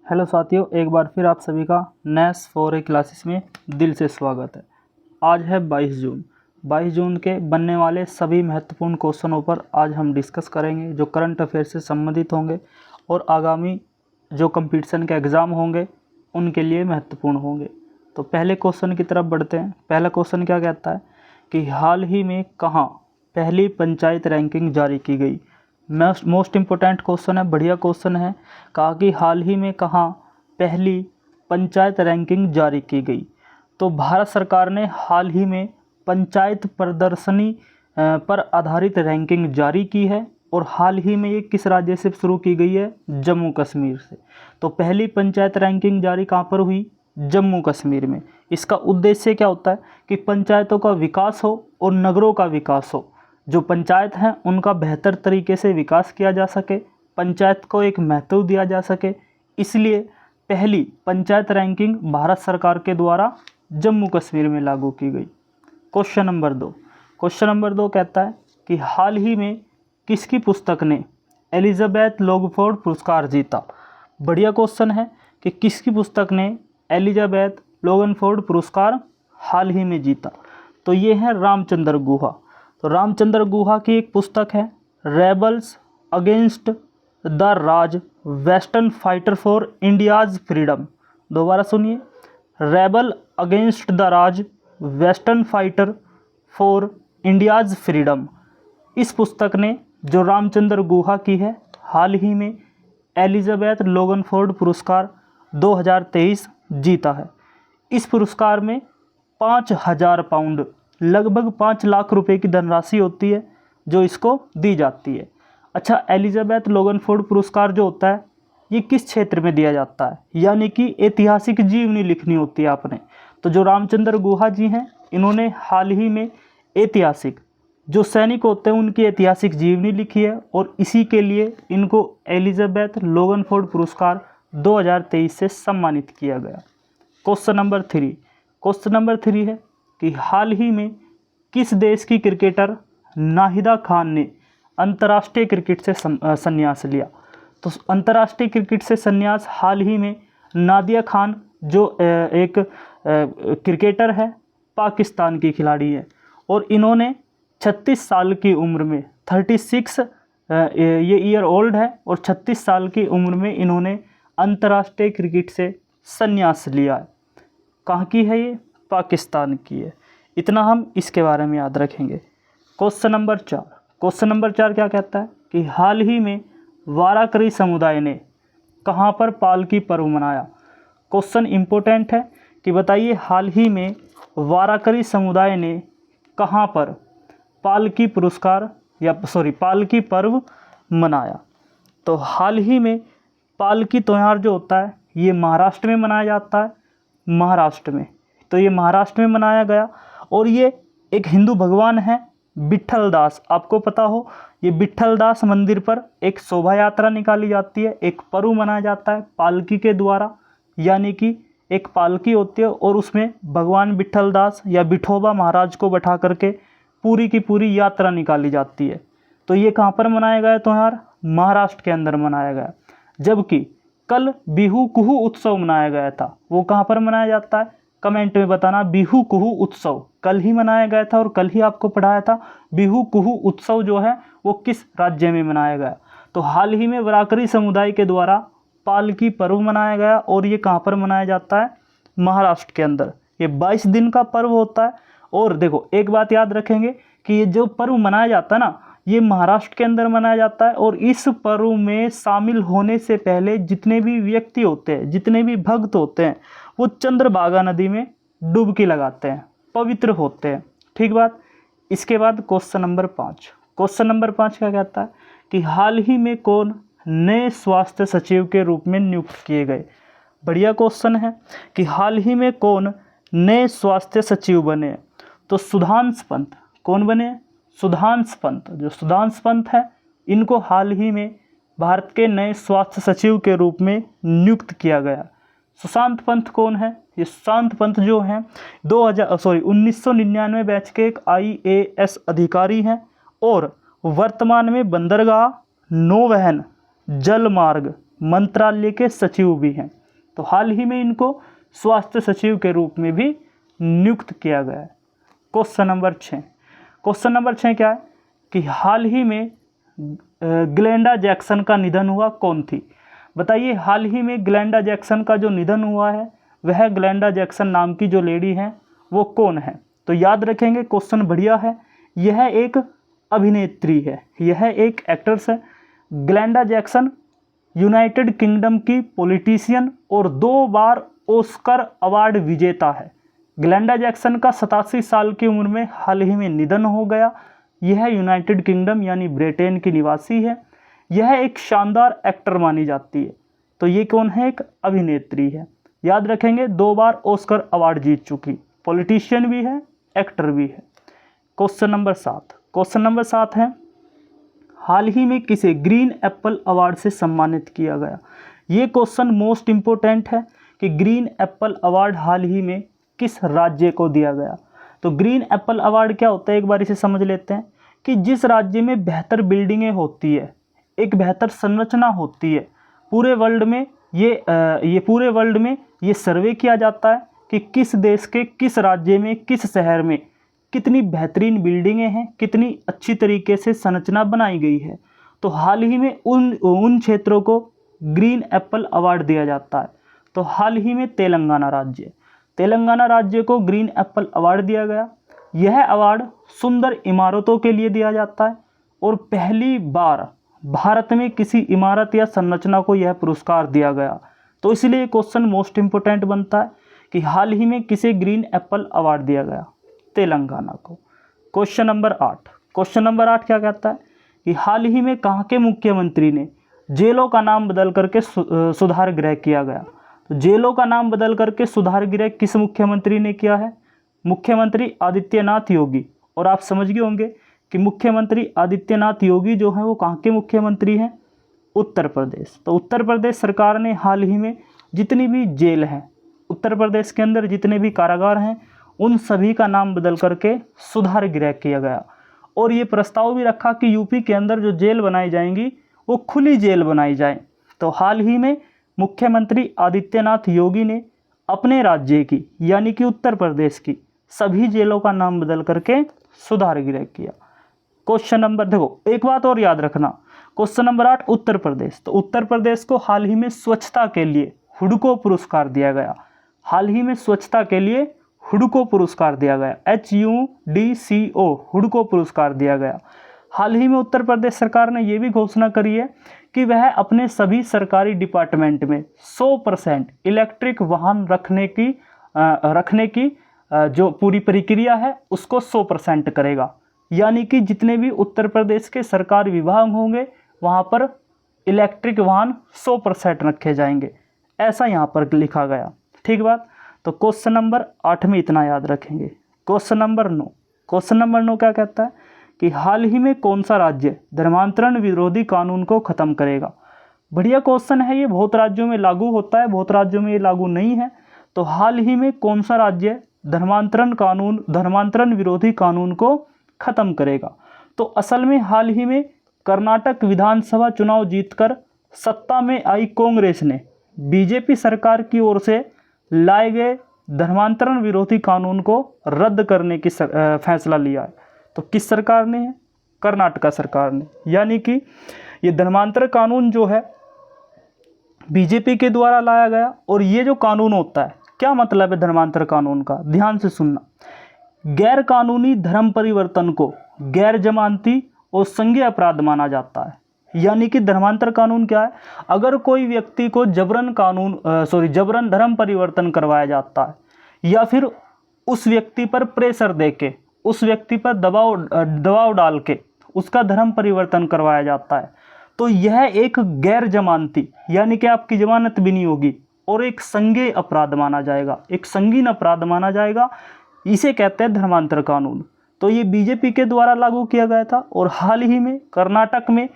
Hello साथियों, एक बार फिर आप सभी का नेस फॉर ए क्लासेस में दिल से स्वागत है। आज है 22 जून। 22 जून के बनने वाले सभी महत्वपूर्ण क्वेश्चनों पर आज हम डिस्कस करेंगे, जो करंट अफेयर से संबंधित होंगे और आगामी जो कंपटीशन के एग्ज़ाम होंगे उनके लिए महत्वपूर्ण होंगे। तो पहले क्वेश्चन की तरफ बढ़ते हैं। पहला क्वेश्चन क्या कहता है कि हाल ही में कहाँ पहली पंचायत रैंकिंग जारी की गई। मोस्ट इम्पोर्टेंट क्वेश्चन है, बढ़िया क्वेश्चन है। कहा कि हाल ही में कहाँ पहली पंचायत रैंकिंग जारी की गई। तो भारत सरकार ने हाल ही में पंचायत प्रदर्शनी पर आधारित रैंकिंग जारी की है और हाल ही में ये किस राज्य से शुरू की गई है? जम्मू कश्मीर से। तो पहली पंचायत रैंकिंग जारी कहाँ पर हुई? जम्मू कश्मीर में। इसका उद्देश्य क्या होता है कि पंचायतों का विकास हो और नगरों का विकास हो। जो पंचायत हैं उनका बेहतर तरीके से विकास किया जा सके, पंचायत को एक महत्व दिया जा सके, इसलिए पहली पंचायत रैंकिंग भारत सरकार के द्वारा जम्मू कश्मीर में लागू की गई। क्वेश्चन नंबर 2 कहता है कि हाल ही में किसकी पुस्तक ने एलिजाबेथ लोगफोर्ड पुरस्कार जीता। बढ़िया क्वेश्चन है कि किसकी पुस्तक ने एलिजाबेथ लोगनफोर्ड पुरस्कार हाल ही में जीता। तो ये है रामचंद्र गुहा। तो रामचंद्र गुहा की एक पुस्तक है rebels against the Raj, western fighter for India's freedom. दोबारा सुनिए, rebel against the Raj, western fighter for India's freedom. इस पुस्तक ने जो रामचंद्र गुहा की है हाल ही में एलिजाबेथ लोगनफोर्ड पुरस्कार 2023 जीता है। इस पुरस्कार में 5,000 पाउंड लगभग 5 लाख रुपए की धनराशि होती है जो इसको दी जाती है। अच्छा, एलिजाबेथ लोगनफोर्ड पुरस्कार जो होता है ये किस क्षेत्र में दिया जाता है? यानी कि ऐतिहासिक जीवनी लिखनी होती है आपने। तो जो रामचंद्र गुहा जी हैं इन्होंने हाल ही में ऐतिहासिक जो सैनिक होते हैं उनकी ऐतिहासिक जीवनी लिखी है और इसी के लिए इनको एलिजाबेथ लोगनफोर्ड पुरस्कार 2023 से सम्मानित किया गया। क्वेश्चन नंबर 3 है कि हाल ही में किस देश की क्रिकेटर नाहिदा खान ने अंतर्राष्ट्रीय क्रिकेट से संन्यास लिया। तो अंतर्राष्ट्रीय क्रिकेट से संन्यास हाल ही में नादिया खान जो एक क्रिकेटर है, पाकिस्तान की खिलाड़ी है और इन्होंने 36 साल की उम्र में 36 ये ईयर ओल्ड है और 36 साल की उम्र में इन्होंने अंतर्राष्ट्रीय क्रिकेट से संन्यास लिया है। कहाँ की है ये? पाकिस्तान की है। इतना हम इसके बारे में याद रखेंगे। क्वेश्चन नंबर 4 क्या कहता है कि हाल ही में वाराकरी समुदाय ने कहाँ पर पालकी पर्व मनाया। क्वेश्चन इम्पोर्टेंट है कि बताइए हाल ही में वाराकरी समुदाय ने कहाँ पर पालकी पर्व मनाया। तो हाल ही में पालकी त्यौहार जो होता है ये महाराष्ट्र में मनाया जाता है। तो ये महाराष्ट्र में मनाया गया और ये एक हिंदू भगवान है विट्ठल दास। आपको पता हो ये विट्ठल दास मंदिर पर एक शोभा यात्रा निकाली जाती है, एक पर्व मनाया जाता है पालकी के द्वारा। यानी कि एक पालकी होती है और उसमें भगवान विट्ठल दास या विठोबा महाराज को बैठा करके पूरी की पूरी यात्रा निकाली जाती है। तो ये कहाँ पर मनाया गया त्यौहार? महाराष्ट्र के अंदर मनाया गया। जबकि कल बिहू कुहू उत्सव मनाया गया था, वो कहाँ पर मनाया जाता है? कमेंट में बताना। बिहू कुहू उत्सव कल ही मनाया गया था और कल ही आपको पढ़ाया था। बिहू कुहू उत्सव जो है वो किस राज्य में मनाया गया? तो हाल ही में वाराकरी समुदाय के द्वारा पालकी पर्व मनाया गया और ये कहाँ पर मनाया जाता है? महाराष्ट्र के अंदर। ये 22 दिन का पर्व होता है। और देखो एक बात याद रखेंगे कि ये जो पर्व मनाया जाता है ना ये महाराष्ट्र के अंदर मनाया जाता है और इस पर्व में शामिल होने से पहले जितने भी व्यक्ति होते हैं, जितने भी भक्त होते हैं, वो चंद्रभागा नदी में डुबकी लगाते हैं, पवित्र होते हैं। ठीक बात। इसके बाद क्वेश्चन नंबर 5 क्या कहता है कि हाल ही में कौन नए स्वास्थ्य सचिव के रूप में नियुक्त किए गए। बढ़िया क्वेश्चन है कि हाल ही में कौन नए स्वास्थ्य सचिव बने। तो सुधांशु पंत। कौन बने? सुधांशु पंत। जो सुधांशु पंत है इनको हाल ही में भारत के नए स्वास्थ्य सचिव के रूप में नियुक्त किया गया। सुशांत पंत कौन है? ये सुशांत पंत जो हैं 1999 बैच के एक IAS अधिकारी हैं और वर्तमान में बंदरगाह, नौवहन, जल मार्ग, मंत्रालय के सचिव भी हैं। तो हाल ही में इनको स्वास्थ्य सचिव के रूप में भी नियुक्त किया गया है। क्वेश्चन नंबर 6, क्वेश्चन नंबर 6 क्या है कि हाल ही में ग्लेंडा जैक्सन का निधन हुआ, कौन थी? बताइए, हाल ही में ग्लेंडा जैक्सन का जो निधन हुआ है वह ग्लेंडा जैक्सन नाम की जो लेडी हैं वो कौन है? तो याद रखेंगे, क्वेश्चन बढ़िया है। यह एक अभिनेत्री है, यह एक एक्ट्रेस है। ग्लेंडा जैक्सन यूनाइटेड किंगडम की पॉलिटिशियन और 2 बार ऑस्कर अवार्ड विजेता है। ग्लेंडा जैक्सन का 87 साल की उम्र में हाल ही में निधन हो गया। यह यूनाइटेड किंगडम यानी ब्रिटेन की निवासी है। यह एक शानदार एक्टर मानी जाती है। तो ये कौन है? एक अभिनेत्री है। याद रखेंगे, 2 बार ऑस्कर अवार्ड जीत चुकी, पॉलिटिशियन भी है, एक्टर भी है। क्वेश्चन नंबर 7, क्वेश्चन नंबर 7 है हाल ही में किसे ग्रीन एप्पल अवार्ड से सम्मानित किया गया? ये क्वेश्चन मोस्ट इम्पोर्टेंट है कि ग्रीन एप्पल अवार्ड हाल ही में किस राज्य को दिया गया। तो ग्रीन एप्पल अवार्ड क्या होता है, एक बार इसे समझ लेते हैं कि जिस राज्य में बेहतर बिल्डिंगें होती है, एक बेहतर संरचना होती है, पूरे वर्ल्ड में पूरे वर्ल्ड में ये सर्वे किया जाता है कि किस देश के किस राज्य में किस शहर में कितनी बेहतरीन बिल्डिंगें हैं, कितनी अच्छी तरीके से संरचना बनाई गई है। तो हाल ही में उन क्षेत्रों को ग्रीन एप्पल अवार्ड दिया जाता है। तो हाल ही में तेलंगाना राज्य को ग्रीन एप्पल अवार्ड दिया गया। यह अवार्ड सुंदर इमारतों के लिए दिया जाता है और पहली बार भारत में किसी इमारत या संरचना को यह पुरस्कार दिया गया। तो इसलिए क्वेश्चन मोस्ट इंपोर्टेंट बनता है कि हाल ही में किसे ग्रीन एप्पल अवार्ड दिया गया? तेलंगाना को। क्वेश्चन नंबर 8, क्वेश्चन नंबर 8 क्या कहता है कि हाल ही में कहाँ के मुख्यमंत्री ने जेलों का नाम बदल करके सुधार गृह किया गया? तो जेलों का नाम बदल करके सुधार गृह किस मुख्यमंत्री ने किया है? मुख्यमंत्री आदित्यनाथ योगी। और आप समझ गए होंगे कि मुख्यमंत्री आदित्यनाथ योगी जो हैं वो कहाँ के मुख्यमंत्री हैं? उत्तर प्रदेश। तो उत्तर प्रदेश सरकार ने हाल ही में जितनी भी जेल हैं, उत्तर प्रदेश के अंदर जितने भी कारागार हैं, उन सभी का नाम बदल करके सुधार गृह किया गया। और ये प्रस्ताव भी रखा कि यूपी के अंदर जो जेल बनाई जाएंगी वो खुली जेल बनाई जाए। तो हाल ही में मुख्यमंत्री आदित्यनाथ योगी ने अपने राज्य की यानी कि उत्तर प्रदेश की सभी जेलों का नाम बदल करके सुधार गृह किया। क्वेश्चन नंबर, देखो एक बात और याद रखना, क्वेश्चन नंबर 8 उत्तर प्रदेश। तो उत्तर प्रदेश को हाल ही में स्वच्छता के लिए हुडको पुरस्कार दिया गया। हाल ही में स्वच्छता के लिए हुडको पुरस्कार दिया गया, HUDCO हुडको पुरस्कार दिया गया। हाल ही में उत्तर प्रदेश सरकार ने यह भी घोषणा करी है कि वह अपने सभी सरकारी डिपार्टमेंट में 100% इलेक्ट्रिक वाहन रखने की जो पूरी प्रक्रिया है उसको 100% करेगा। यानी कि जितने भी उत्तर प्रदेश के सरकारी विभाग होंगे वहाँ पर इलेक्ट्रिक वाहन 100% रखे जाएंगे, ऐसा यहाँ पर लिखा गया। ठीक बात। तो क्वेश्चन नंबर 8 में इतना याद रखेंगे। क्वेश्चन नंबर 9, क्वेश्चन नंबर 9 क्या कहता है कि हाल ही में कौन सा राज्य धर्मांतरण विरोधी कानून को खत्म करेगा? बढ़िया क्वेश्चन है ये, बहुत राज्यों में लागू होता है, बहुत राज्यों में ये लागू नहीं है। तो हाल ही में कौन सा राज्य धर्मांतरण विरोधी कानून को खत्म करेगा? तो असल में हाल ही में कर्नाटक विधानसभा चुनाव जीतकर सत्ता में आई कांग्रेस ने बीजेपी सरकार की ओर से लाए गए धर्मांतरण विरोधी कानून को रद्द करने की फैसला लिया है। तो किस सरकार ने है? कर्नाटक सरकार ने। यानी कि ये धर्मांतरण कानून जो है बीजेपी के द्वारा लाया गया। और ये जो कानून होता है, क्या मतलब है धर्मांतरण कानून का? ध्यान से सुनना। गैर कानूनी धर्म परिवर्तन को गैर जमानती और संज्ञेय अपराध माना जाता है। यानी कि धर्मांतरण कानून क्या है? अगर कोई व्यक्ति को जबरन धर्म परिवर्तन करवाया जाता है या फिर उस व्यक्ति पर प्रेशर देके, उस व्यक्ति पर दबाव डाल के उसका धर्म परिवर्तन करवाया जाता है, तो यह एक गैर जमानती यानी कि आपकी जमानत भी नहीं होगी और एक संज्ञेय अपराध माना जाएगा, एक संगीन अपराध माना जाएगा। इसे कहते हैं धर्मांतरण कानून। तो ये बीजेपी के द्वारा लागू किया गया था। और हाल ही में कर्नाटक में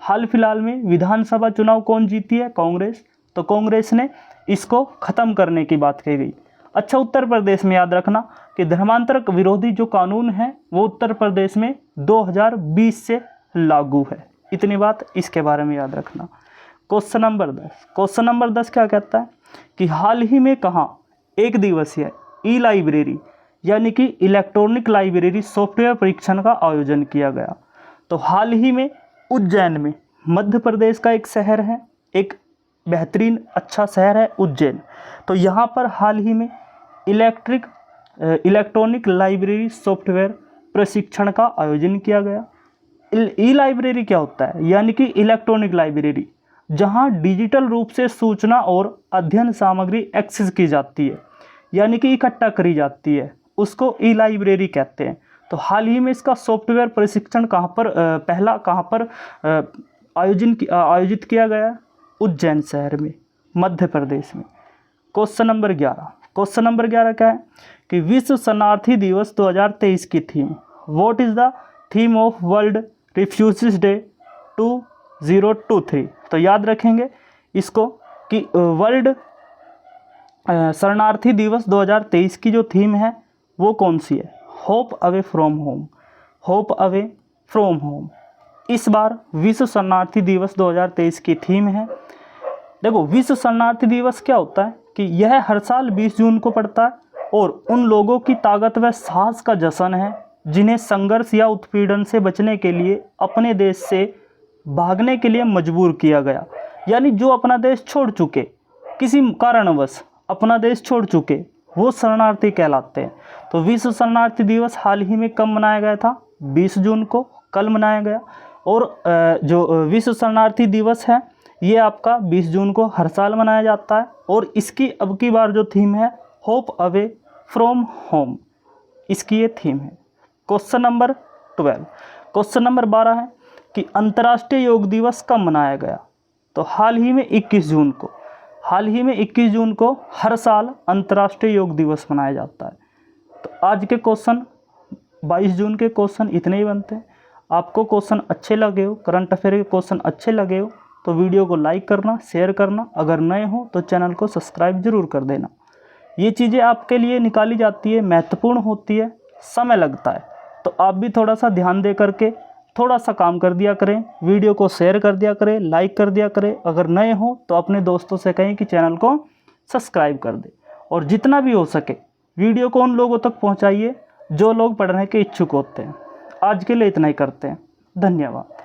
हाल फिलहाल में विधानसभा चुनाव कौन जीती है? कांग्रेस। तो कांग्रेस ने इसको खत्म करने की बात कही गई। अच्छा, उत्तर प्रदेश में याद रखना कि धर्मांतरण विरोधी जो कानून है वो उत्तर प्रदेश में 2020 से लागू है। इतनी बात इसके बारे में याद रखना। क्वेश्चन नंबर 10, क्वेश्चन नंबर 10 क्या कहता है कि हाल ही में कहाँ एक दिवसीय ई लाइब्रेरी यानी कि इलेक्ट्रॉनिक लाइब्रेरी सॉफ्टवेयर परीक्षण का आयोजन किया गया। तो हाल ही में उज्जैन में, मध्य प्रदेश का एक शहर है, एक बेहतरीन अच्छा शहर है उज्जैन। तो यहाँ पर हाल ही में इलेक्ट्रॉनिक लाइब्रेरी सॉफ्टवेयर प्रशिक्षण का आयोजन किया गया। ई लाइब्रेरी क्या होता है, यानी कि इलेक्ट्रॉनिक लाइब्रेरी जहाँ डिजिटल रूप से सूचना और अध्ययन सामग्री एक्सेस की जाती है, यानी कि इकट्ठा करी जाती है, उसको ई लाइब्रेरी कहते हैं। तो हाल ही में इसका सॉफ्टवेयर प्रशिक्षण कहाँ पर आयोजित किया गया? उज्जैन शहर में, मध्य प्रदेश में। क्वेश्चन नंबर 11, क्वेश्चन नंबर 11 क्या है कि विश्व शरणार्थी दिवस 2023 की theme, what is the theme of world refugees day 2023। तो याद रखेंगे इसको कि वर्ल्ड शरणार्थी दिवस 2023 की जो थीम है वो कौन सी है? Hope away from home, hope away from home इस बार विश्व शरणार्थी दिवस 2023 की थीम है। देखो, विश्व शरणार्थी दिवस क्या होता है कि यह हर साल 20 जून को पड़ता है और उन लोगों की ताकत व साहस का जश्न है जिन्हें संघर्ष या उत्पीड़न से बचने के लिए अपने देश से भागने के लिए मजबूर किया गया, यानी जो अपना देश छोड़ चुके, किसी कारणवश अपना देश छोड़ चुके, वो शरणार्थी कहलाते हैं। तो विश्व शरणार्थी दिवस हाल ही में कब मनाया गया था? 20 जून को, कल मनाया गया। और जो विश्व शरणार्थी दिवस है ये आपका 20 जून को हर साल मनाया जाता है और इसकी अब की बार जो थीम है होप अवे फ्रॉम होम, इसकी ये थीम है। क्वेश्चन नंबर 12, क्वेश्चन नंबर 12 है कि अंतर्राष्ट्रीय योग दिवस कब मनाया गया? तो हाल ही में 21 जून को, हाल ही में 21 जून को हर साल अंतर्राष्ट्रीय योग दिवस मनाया जाता है। तो आज के क्वेश्चन 22 जून के क्वेश्चन इतने ही बनते हैं। आपको क्वेश्चन अच्छे लगे हो, करंट अफेयर के क्वेश्चन अच्छे लगे हो तो वीडियो को लाइक करना, शेयर करना, अगर नए हो तो चैनल को सब्सक्राइब जरूर कर देना। ये चीज़ें आपके लिए निकाली जाती है, महत्वपूर्ण होती है, समय लगता है, तो आप भी थोड़ा सा ध्यान दे करके थोड़ा सा काम कर दिया करें, वीडियो को शेयर कर दिया करें, लाइक कर दिया करें। अगर नए हो तो अपने दोस्तों से कहें कि चैनल को सब्सक्राइब कर दे और जितना भी हो सके वीडियो को उन लोगों तक पहुंचाइए जो लोग पढ़ने के इच्छुक होते हैं। आज के लिए इतना ही करते हैं, धन्यवाद।